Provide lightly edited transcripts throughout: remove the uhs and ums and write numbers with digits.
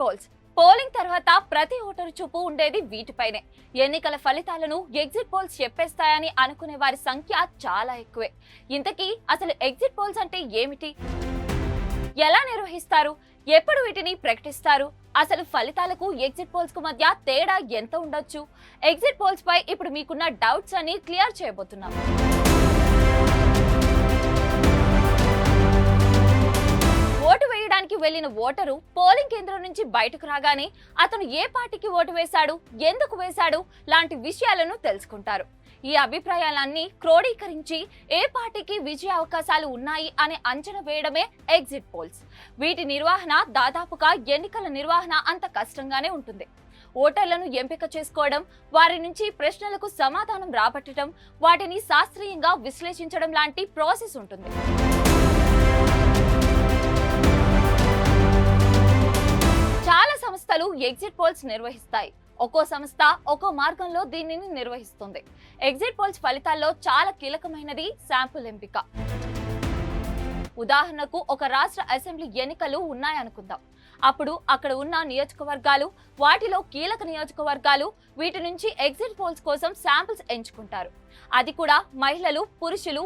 Poles. Polling తర్వాత ప్రతి voter చూపు ఉండేది వీటిపైనే. ఎన్నికల ఫలితాలను ఎగ్జిట్ పోల్స్ చెప్పేస్తాయని అనుకునే వారి సంఖ్య చాలా ఎక్కువే. ఇంతకీ అసలు ఎగ్జిట్ పోల్స్ అంటే ఏమిటి? ఎలా నిర్వహిస్తారు? ఎప్పుడు వీటిని ప్రకటిస్తారు? అసలు ఫలితాలకు ఎగ్జిట్ పోల్స్ కు మధ్య తేడా ఎంత ఉండొచ్చు? ఎగ్జిట్ పోల్స్ పై ఇప్పుడు మీకున్న డౌట్స్ అన్ని క్లియర్ చేయబోతున్నాం. ఓటు వేయడానికి వెళ్లిన ఓటరు పోలింగ్ కేంద్రం నుంచి బయటకు రాగానే అతను ఏ పార్టీకి ఓటు వేశాడు, ఎందుకు వేశాడు లాంటి విషయాలను తెలుసుకుంటారు. ఈ అభిప్రాయాలన్నీ క్రోడీకరించి ఏ పార్టీకి విజయ అవకాశాలు ఉన్నాయి అని అంచనా వేయడమే ఎగ్జిట్ పోల్స్. వీటి నిర్వహణ దాదాపుగా ఎన్నికల నిర్వహణ అంత కష్టంగానే ఉంటుంది. ఓటర్లను ఎంపిక చేసుకోవడం, వారి నుంచి ప్రశ్నలకు సమాధానం రాబట్టడం, వాటిని శాస్త్రీయంగా విశ్లేషించడం లాంటి ప్రాసెస్ ఉంటుంది. చాలా సంస్థలు ఎగ్జిట్ పోల్స్ నిర్వహిస్తాయి. ఒక్కో సంస్థ ఒక్కో మార్గంలో దీనిని నిర్వహిస్తుంది. ఎగ్జిట్ పోల్స్ ఫలితాల్లో చాలా కీలకమైనది శాంపుల్ ఎంపిక. ఉదాహరణకు ఒక రాష్ట్ర అసెంబ్లీ ఎన్నికలు ఉన్నాయనుకుందాం. అప్పుడు అక్కడ ఉన్న నియోజకవర్గాలు, వాటిలో కీలక నియోజకవర్గాలు, వీటి నుంచి ఎగ్జిట్ పోల్స్ కోసం శాంపుల్స్ ఎంచుకుంటారు. అది కూడా మహిళలు, పురుషులు,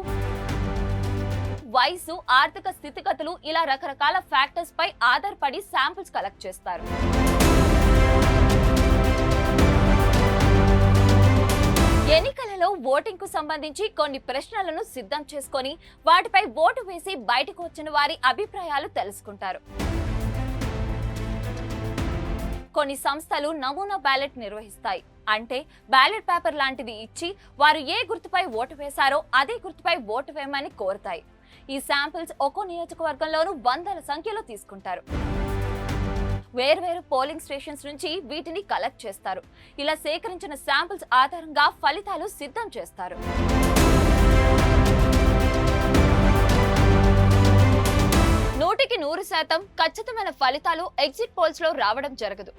వయసు, ఆర్థిక స్థితిగతులు ఇలా రకరకాల ఫ్యాక్టర్స్ పై ఆధారపడి శాంపుల్స్ కలెక్ట్ చేస్తారు. ఎన్నికలలో ఓటింగ్ కు సంబంధించి కొన్ని ప్రశ్నలను సిద్ధం చేసుకొని వాటిపై ఓటు వేసి బయటకు వచ్చిన వారి అభిప్రాయాలు తెలుసుకుంటారు. కొన్ని సంస్థలు నమూనా బ్యాలెట్ నిర్వహిస్తాయి. అంటే బ్యాలెట్ పేపర్ లాంటిది ఇచ్చి వారు ఏ గుర్తుపై ఓటు వేశారో అదే గుర్తుపై ఓటు వేయమని కోరుతాయి. ఈ శాంపిల్స్ ఒక్కో నియోజకవర్గంలోనూ వందల సంఖ్యలో తీసుకుంటారు. వేర్వేరు పోలింగ్ స్టేషన్స్ నుంచి వీటిని కలెక్ట్ చేస్తారు. ఇలా సేకరించిన శాంపిల్స్ ఆధారంగా ఫలితాలు సిద్ధం చేస్తారు. నూటికి 100% ఖచ్చితమైన ఫలితాలు ఎగ్జిట్ పోల్స్ లో రావడం జరగదు.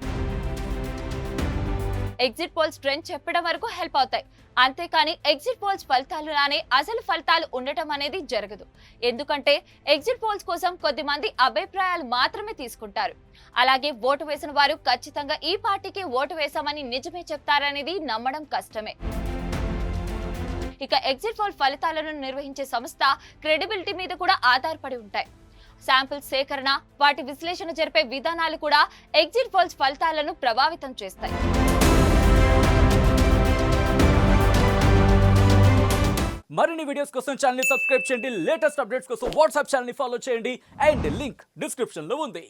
ఎగ్జిట్ పోల్స్ ట్రెండ్ చెప్పడం వరకు హెల్ప్ అవుతాయి. అంతేకాని ఎగ్జిట్ పోల్స్ ఫలితాలులానే అసలు ఫలితాలు ఉండటం అనేది జరగదు. ఎందుకంటే ఎగ్జిట్ పోల్స్ కోసం కొద్దిమంది అభిప్రాయాలు మాత్రమే తీసుకుంటారు. అలాగే ఓటు వేసిన వారు ఖచ్చితంగా ఈ పార్టీకి ఓటు వేశామని నిజమే చెప్తారనేది నమ్మడం కష్టమే. ఇక ఎగ్జిట్ పోల్ ఫలితాలను నిర్వహించే సంస్థ క్రెడిబిలిటీ మీద కూడా ఆధారపడి ఉంటాయి. శాంపిల్ సేకరణ, వాటి విశ్లేషణ జరిపే విధానాలు కూడా ఎగ్జిట్ పోల్స్ ఫలితాలను ప్రభావితం చేస్తాయి. మరిన్ని వీడియోస్ కోసం ఛానల్ ని సబ్స్క్రైబ్ చేయండి. లేటెస్ట్ అప్డేట్స్ కోసం వాట్సాప్ ఛానల్ ని ఫాలో చేయండి. అండ్ లింక్ డిస్క్రిప్షన్ లో ఉంది.